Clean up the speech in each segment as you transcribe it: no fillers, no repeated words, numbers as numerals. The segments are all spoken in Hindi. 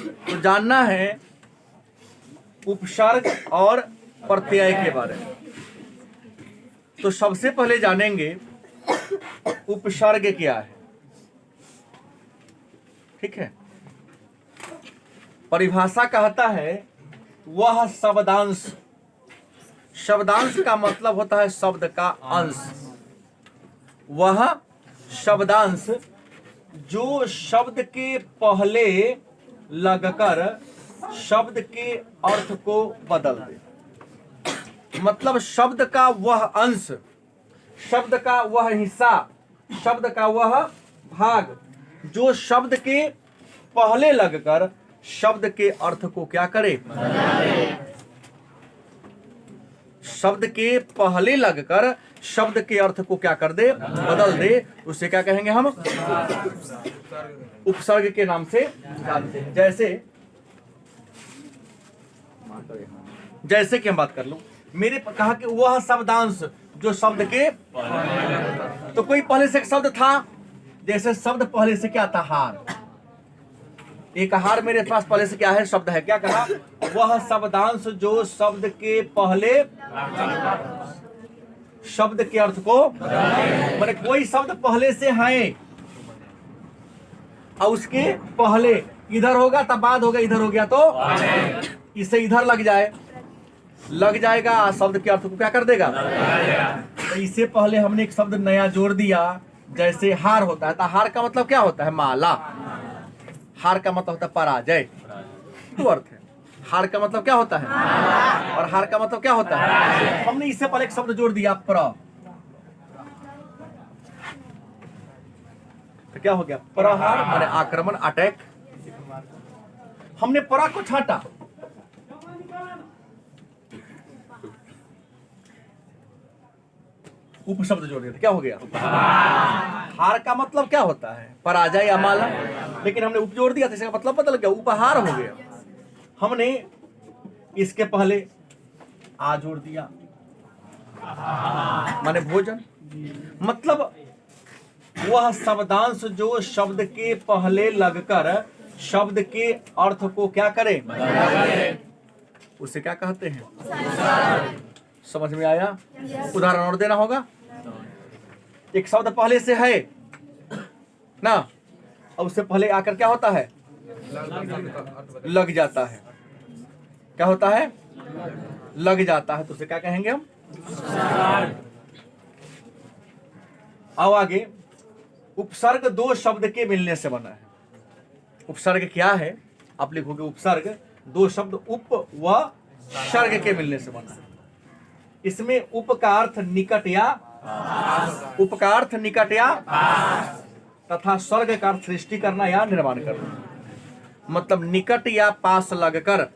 तो जानना है उपसर्ग और प्रत्यय के बारे में। तो सबसे पहले जानेंगे उपसर्ग क्या है। ठीक है, परिभाषा कहता है वह शब्दांश। शब्दांश का मतलब होता है शब्द का अंश। वह शब्दांश जो शब्द के पहले लगकर शब्द के अर्थ को बदल दे। मतलब शब्द का वह अंश, शब्द का वह हिस्सा, शब्द का वह भाग जो शब्द के पहले लगकर शब्द के अर्थ को क्या करे, शब्द के पहले लगकर शब्द के अर्थ को क्या कर दे, बदल दे। उसे क्या कहेंगे हम, उपसर्ग के नाम से जानते हैं। जैसे कि हम बात कर लो, मेरे कहा कि वह शब्दांश जो शब्द के, तो कोई पहले से एक शब्द था, जैसे शब्द पहले से क्या था, हार। एक हार मेरे पास पहले से क्या है, शब्द है। क्या कहा, वह शब्दांश जो शब्द के पहले शब्द के अर्थ को, माने कोई शब्द पहले से है और उसके पहले इधर होगा तब बाद होगा, इधर हो गया तो इसे इधर लग जाएगा, शब्द के अर्थ को क्या कर देगा। तो इससे पहले हमने एक शब्द नया जोड़ दिया, जैसे हार होता है। तो हार का मतलब क्या होता है, माला। हार का मतलब होता है पराजय। तो अर्थ है, हार का मतलब क्या होता है, और हार का मतलब क्या होता है। हमने इससे पहले एक शब्द जोड़ दिया प्र, तो क्या हो गया, प्रहार माने आक्रमण, अटैक। हमने परा को छांटा, उपशब्द जोड़ दिया, क्या हो गया, हार का मतलब क्या होता है, पराजय या माला। लेकिन हमने उप जोड़ दिया तो इसका मतलब बदल गया, उपहार हो गया। हमने इसके पहले आ जोड़ दिया, माने भोजन। मतलब वह शब्दांश जो शब्द के पहले लगकर शब्द के अर्थ को क्या करे, उसे क्या कहते हैं। समझ में आया। उदाहरण और देना होगा। एक शब्द पहले से है ना, और उससे पहले आकर क्या होता है, लग जाता है। क्या होता है, लग जाता है, तो उसे क्या कहेंगे हम। आओ आगे, उपसर्ग दो शब्द के मिलने से बना है। उपसर्ग क्या है, आप लिखोगे उपसर्ग दो शब्द उप व सर्ग के मिलने से बना है। इसमें उप का अर्थ निकट या, उप का अर्थ निकट या, तथा सर्ग का अर्थ सृष्टि करना या निर्माण करना। मतलब निकट या पास लगकर,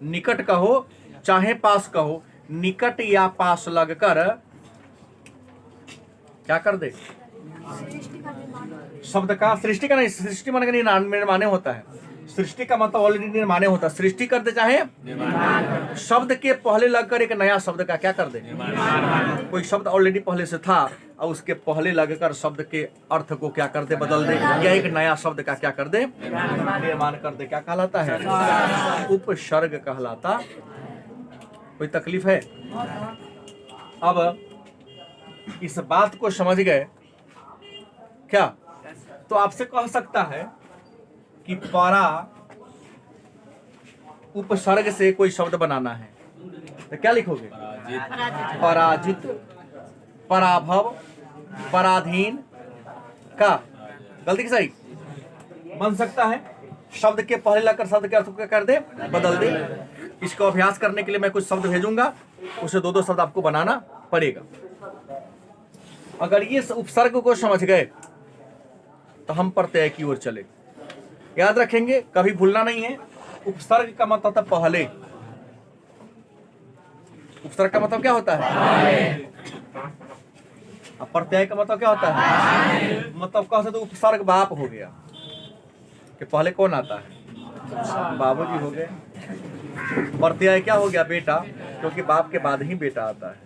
निकट कहो चाहे पास कहो, निकट या पास लगकर क्या कर दे, शब्द का सृष्टि का नहीं, सृष्टि मन का निर्माण होता है। सृष्टि का मतलब ऑलरेडी निर्माण होता है, सृष्टि कर दे चाहे शब्द के पहले लगकर एक नया शब्द का क्या कर दे। कोई शब्द ऑलरेडी पहले से था और उसके पहले लगकर शब्द के अर्थ को क्या कर दे, बदल दे, या एक नया शब्द का क्या कर दे, निर्माण कर दे। क्या कहलाता है, उपसर्ग कहलाता। कोई तकलीफ है। अब इस बात को समझ गए क्या, तो आपसे कह सकता है कि परा उपसर्ग से कोई शब्द बनाना है, तो क्या लिखोगे, पराजित, पराभव, पराधीन। का गलती की सही बन सकता है। शब्द के पहले लगकर शब्द के अर्थ को क्या कर दे, बदल दे। इसको अभ्यास करने के लिए मैं कुछ शब्द भेजूंगा, उसे दो दो शब्द आपको बनाना पड़ेगा। अगर ये उपसर्ग को समझ गए तो हम प्रत्यय की ओर चले। याद रखेंगे, कभी भूलना नहीं है। उपसर्ग का मतलब होता है पहले। उपसर्ग का मतलब क्या होता है, अब प्रत्यय का मतलब क्या होता है, मतलब कह सकते उपसर्ग बाप हो गया कि पहले कौन आता है, बाबूजी हो गए। प्रत्यय क्या हो गया, बेटा, क्योंकि बाप के बाद ही बेटा आता है।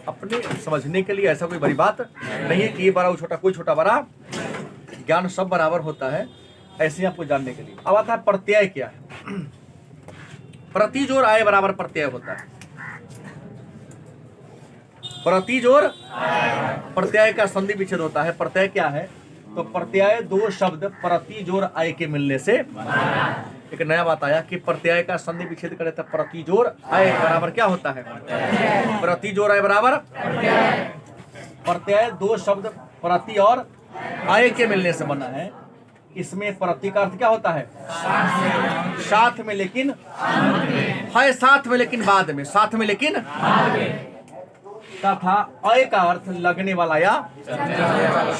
अपने समझने के लिए ऐसा कोई बड़ी बात नहीं है कि ये बड़ा वो छोटा, कोई छोटा बड़ा, ज्ञान सब बराबर होता है। ऐसे ही आपको जानने के लिए। अब आता है प्रत्यय क्या है। प्रति जोड़ आय बराबर प्रत्यय होता है। प्रति जोड़ प्रत्यय का संधि विच्छेद होता है। प्रत्यय क्या है? तो प्रत्यय दो शब्द प्रति जोड़ आय के मिलने से। एक नया बात आया कि प्रत्यय का संधि विच्छेद करे तो प्रति जोड़ आय बराबर क्या होता है? प्रति जोड़ आय बराबर प्रत्यय दो शब्द प्रति और आय के मिलने से बना है। इसमें प्रति का अर्थ क्या होता है? साथ में लेकिन है, साथ में लेकिन बाद में, साथ में लेकिन तथा अय का अर्थ लगने वाला या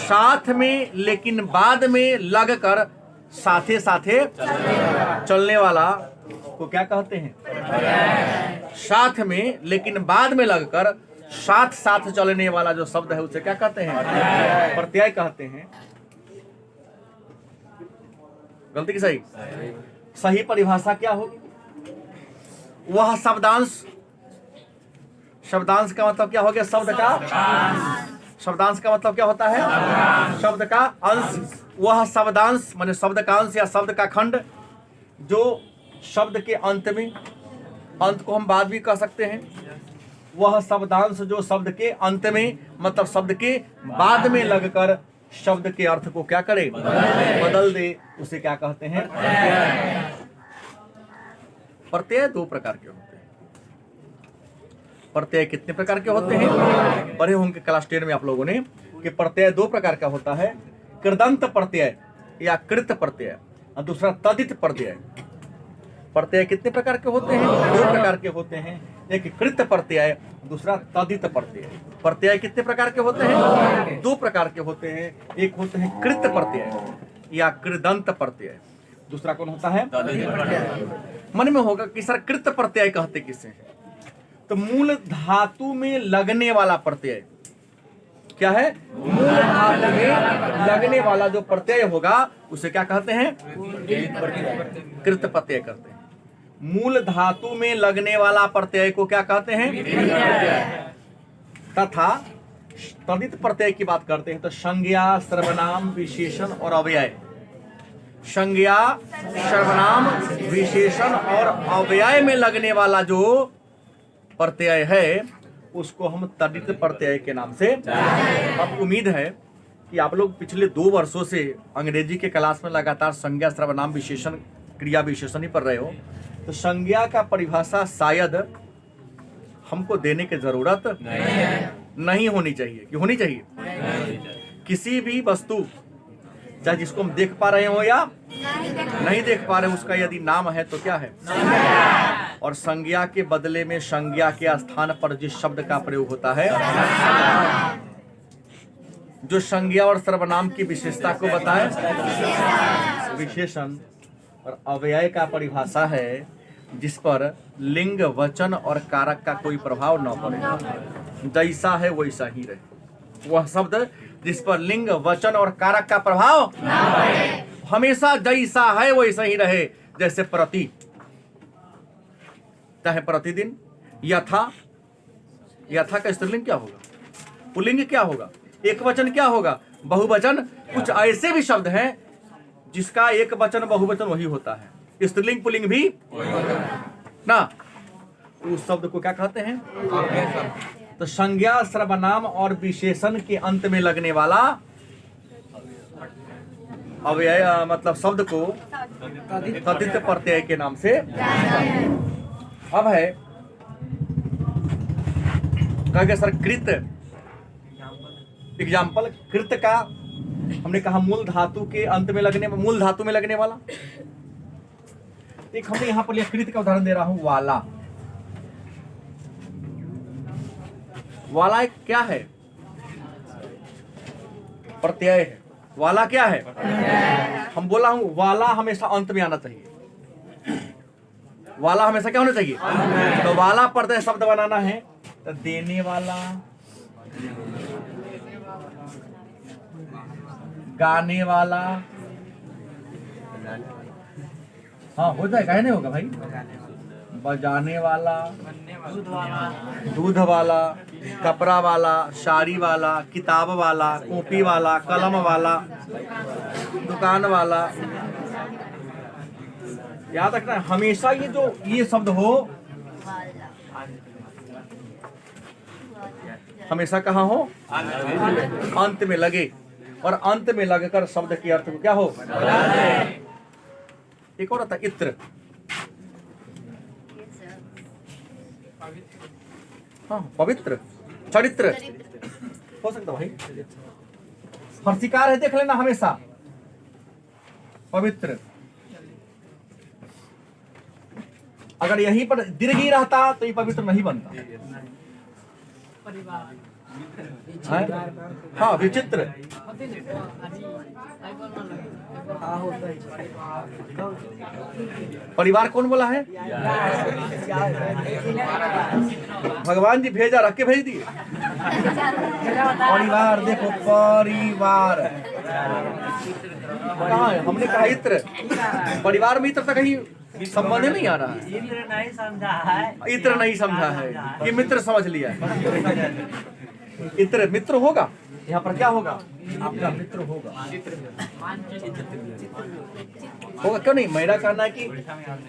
साथ में लेकिन बाद में लगकर साथे साथे चलने वाला को क्या कहते हैं? साथ में लेकिन बाद में लगकर साथ साथ चलने वाला जो शब्द है उसे क्या कहते हैं? प्रत्यय कहते हैं। गलती की सही? सही परिभाषा क्या होगी? वह शब्दांश। शब्दांश का मतलब क्या हो गया? शब्द का। शब्दांश का मतलब क्या होता है? शब्द का अंश। वह शब्दांश माने शब्द का अंश या शब्द का खंड जो शब्द के अंत में, अंत को हम बाद भी कह सकते हैं, वह शब्दांश जो शब्द के अंत में मतलब शब्द के बाद में लगकर शब्द के अर्थ को क्या करे? बदल दे, उसे क्या कहते हैं? प्रत्यय दो प्रकार के होते हैं। प्रत्यय कितने प्रकार के होते हैं? पढ़े होंगे क्लास 10 में आप लोगों ने कि प्रत्यय दो प्रकार का होता है। कृदंत प्रत्यय या कृत प्रत्यय और दूसरा तदित प्रत्यय। प्रत्यय कितने प्रकार के होते हैं? दो प्रकार के होते हैं। एक कृत प्रत्यय, दूसरा तदित प्रत्यय। प्रत्यय कितने प्रकार के होते हैं? दो प्रकार के होते हैं। एक होते हैं कृत प्रत्यय या कृदंत प्रत्यय, दूसरा कौन होता है? मन में होगा कि सर कृत प्रत्यय कहते किसे हैं? तो मूल धातु में लगने वाला प्रत्यय क्या है? मूल धातु में लगने वाला जो प्रत्यय होगा उसे क्या कहते हैं? कृत प्रत्यय कहते हैं। मूल धातु में लगने वाला प्रत्यय को क्या कहते हैं? तथा तदित प्रत्यय की बात करते हैं तो संज्ञा, सर्वनाम, विशेषण और अव्यय। संज्ञा, सर्वनाम, विशेषण और अव्यय में लगने वाला जो प्रत्यय है उसको हम तदित प्रत्यय के नाम से। अब उम्मीद है कि आप लोग पिछले 2 वर्षों से अंग्रेजी के क्लास में लगातार संज्ञा, सर्वनाम, विशेषण, क्रिया विशेषण ही पढ़ रहे हो। तो संज्ञा का परिभाषा शायद हमको देने की जरूरत नहीं होनी चाहिए। कि होनी चाहिए? किसी भी वस्तु चाहे जिसको हम देख पा रहे हो या नहीं देख पा रहे, उसका यदि नाम है तो क्या है? और संज्ञा के बदले में संज्ञा के स्थान पर जिस शब्द का प्रयोग होता है, जो संज्ञा और सर्वनाम की विशेषता को बताए, विशेषण। और अव्यय का परिभाषा है जिस पर लिंग, वचन और कारक का कोई प्रभाव न पड़े, जैसा है वैसा ही रहे। वह शब्द जिस पर लिंग, वचन और कारक का प्रभाव हमेशा जैसा है वैसा ही रहे। जैसे प्रति, चाहे प्रतिदिन। यथा, यथा का स्त्रीलिंग क्या होगा? पुल्लिंग क्या होगा? एक वचन क्या होगा? बहुवचन। कुछ ऐसे भी शब्द हैं जिसका एक वचन बहुवचन वही होता है, स्त्रीलिंग पुल्लिंग भी ना। उस शब्द को क्या कहते हैं? तो संज्ञा, सर्वनाम और विशेषण के अंत में लगने वाला अव्यय मतलब शब्द को तदित प्रत्यय के नाम से। अब है कहेंगे सर कृत। एग्जाम्पल कृत का हमने कहा मूल धातु के अंत में लगने, मूल धातु में लगने वाला। एक हमने यहां पर लिया, कृत का उदाहरण दे रहा हूं, वाला। वाला एक क्या है? प्रत्यय है। वाला क्या है? हम बोला हूं वाला हमेशा अंत में आना चाहिए। वाला हमेशा क्या होना चाहिए? तो वाला प्रत्यय शब्द बनाना है तो देने वाला, गाने वाला। हाँ हो जाए, कहने होगा भाई। बजाने वाला, दूध वाला, कपड़ा वाला, साड़ी वाला, किताब वाला, कॉपी वाला, कलम वाला, दुकान वाला, याद रखना हमेशा ये शब्द हो हमेशा कहाँ हो? अंत में लगे, और अंत में लगकर शब्द के अर्थ को क्या हो? एक और आता इत्र। हाँ, पवित्र, चरित्र हो सकता भाई। हर्षिकार है, देख लेना हमेशा पवित्र। अगर यहीं पर दीर्घी रहता तो ये पवित्र नहीं बनता। हाँ, विचित्र। परिवार कौन बोला है? भगवान जी भेजा, रख के भेज दिए। परिवार देखो, परिवार कहाँ है? हमने कहा इत्र। परिवार में इत्र तक कहीं संबंध नहीं आ रहा है। इत्र नहीं समझा है, इत्र नहीं समझा है, ये मित्र समझ लिया है। इत्र मित्र होगा, यहाँ पर क्या होगा? आपका मित्र होगा। होगा क्यों नहीं? मेरा कहना है कि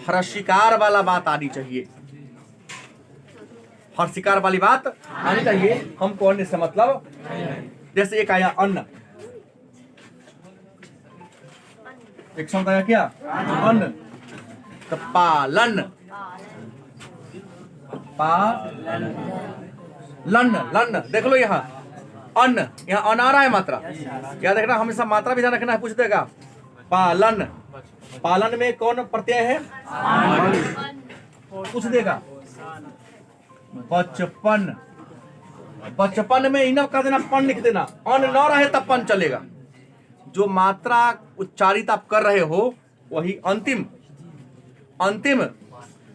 हर्षिकार वाला बात आनी चाहिए, हर्षिकार वाली बात आनी चाहिए। हमको अन्य से मतलब, जैसे एक आया अन्न, एक शब्द आया क्या? अन्न। तो पालन, लन देख लो, यहाँ अन्न, यहाँ अन आ रहा है मात्रा। याद रखना, हमेशा मात्रा भी ध्यान रखना है, पूछ देगा। पालन, पालन में कौन प्रत्यय है? पूछ देगा। बचपन, बचपन में इनफ कर देना, पन लिख देना। अन न रहे तब पन चलेगा। जो मात्रा उच्चारित आप कर रहे हो वही अंतिम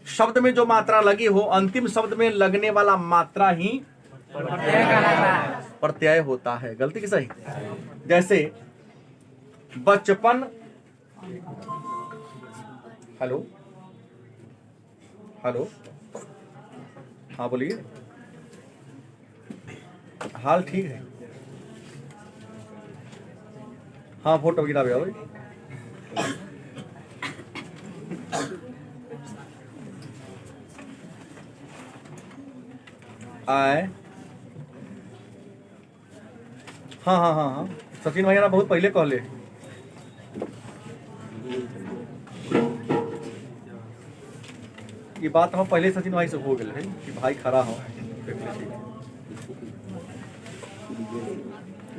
शब्द में जो मात्रा लगी हो, अंतिम शब्द में लगने वाला मात्रा ही प्रत्यय होता है। गलती की सही? जैसे बचपन, हेलो हेलो, हाँ बोलिए। हाल ठीक है? हाँ, फोटो गिरा भैया भाई। आए, हाँ हाँ हाँ हाँ, सचिन भैया बहुत पहले कहले। ये बात हम पहले सचिन भाई से हो गए है कि भाई खड़ा हो,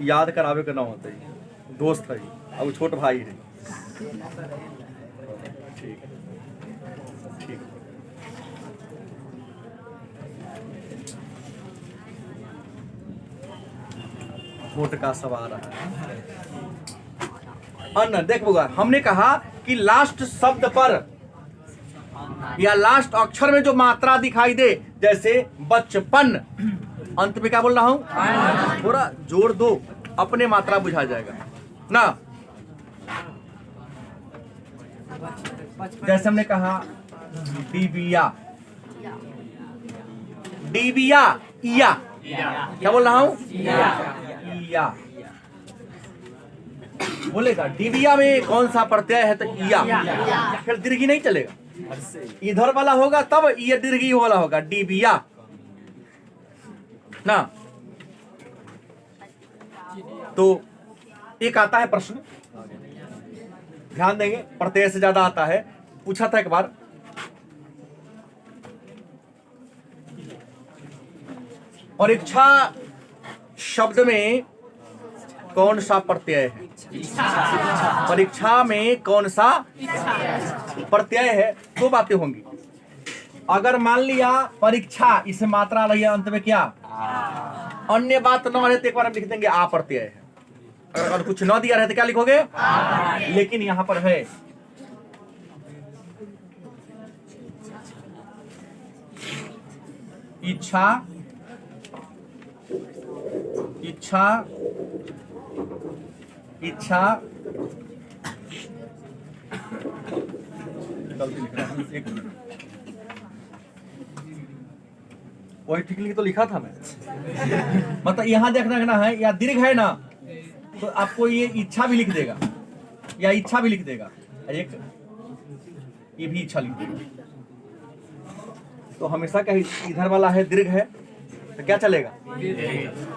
याद करावे के ना होता है। दोस्त है, अब छोट भाई है। ठीक ठीक। वोट का सवाल है। अन्न देख बोगा, हमने कहा कि लास्ट शब्द पर या लास्ट अक्षर में जो मात्रा दिखाई दे, जैसे बचपन, अंत में क्या बोल रहा हूं? थोड़ा जोड़ दो, अपने मात्रा बुझा जाएगा ना। जैसे हमने कहा डिबिया, डिबिया, इया, क्या बोल रहा हूं? इया बोलेगा। डिबिया में कौन सा प्रत्यय है? तो इया। फिर दीर्घी नहीं चलेगा, इधर वाला होगा तब ये दीर्घी वाला होगा, डिबिया ना। तो एक आता है प्रश्न, ध्यान देंगे, प्रत्यय से ज्यादा आता है। पूछा था एक बार, परीक्षा शब्द में कौन सा प्रत्यय है? परीक्षा में कौन सा प्रत्यय है? दो बातें होंगी। अगर मान लिया परीक्षा, इसे मात्रा रही है, अंत में क्या? अन्य बात न रहे तो एक बार हम लिख देंगे आ प्रत्यय है। अगर कुछ न दिया रहे तो क्या लिखोगे? लेकिन यहां पर है इच्छा, इच्छा, इच्छा, गलती लिख रहा हूं, एक मिनट, वही ठीक लिख तो लिखा था मैं। मतलब यहां देखना है, या दीर्घ है ना, तो आपको ये इच्छा भी लिख देगा या इच्छा भी लिख देगा। एक ये भी इच्छा लिख देंगे। तो हमेशा क्या इधर वाला है दीर्घ है तो क्या चलेगा?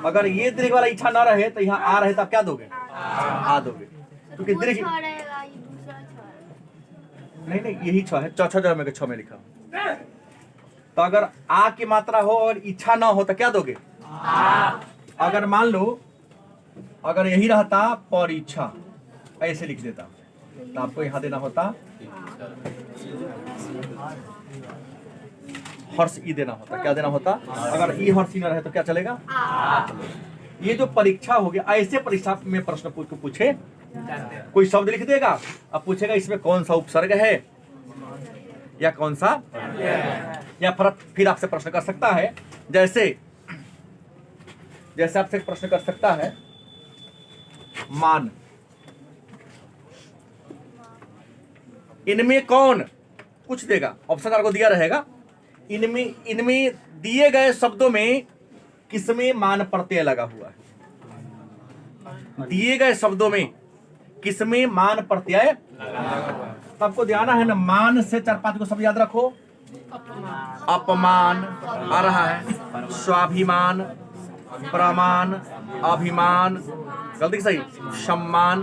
अगर ये दीर्घ वाला इच्छा ना रहे तो यहाँ आ रहे तो आप क्या दोगे? आ दोगे, क्योंकि दीर्घ नहीं यही छ है, छ जगह में 6 में लिखा। तो अगर आ की मात्रा हो और इच्छा ना हो तो क्या दोगे? अगर मान लो अगर यही रहता पर इच्छा ऐसे लिख देता तो आपको यहाँ देना होता हर्ष ई देना होता। क्या देना होता? अगर ई हर्ष ई न रहे तो क्या चलेगा? ये जो परीक्षा हो गया, ऐसे परीक्षा में प्रश्न पूछे कोई शब्द लिख देगा, अब पूछेगा इसमें कौन सा उपसर्ग है या कौन सा, या फिर आपसे प्रश्न कर सकता है जैसे आपसे प्रश्न कर सकता है मान, इनमें कौन, कुछ देगा ऑप्शन आपको दिया रहेगा, इनमें दिए गए शब्दों में किसमें मान प्रत्यय लगा हुआ है? दिए गए शब्दों में किसमें मान प्रत्यय? तो आपको ध्यान है ना, मान से 4-5 को सब याद रखो। अपमान आ रहा है, स्वाभिमान, प्रमाण, अभिमान, गलती सही, सम्मान।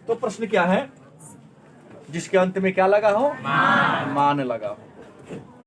तो प्रश्न क्या है? जिसके अंत में क्या लगा हो? मान लगा हो।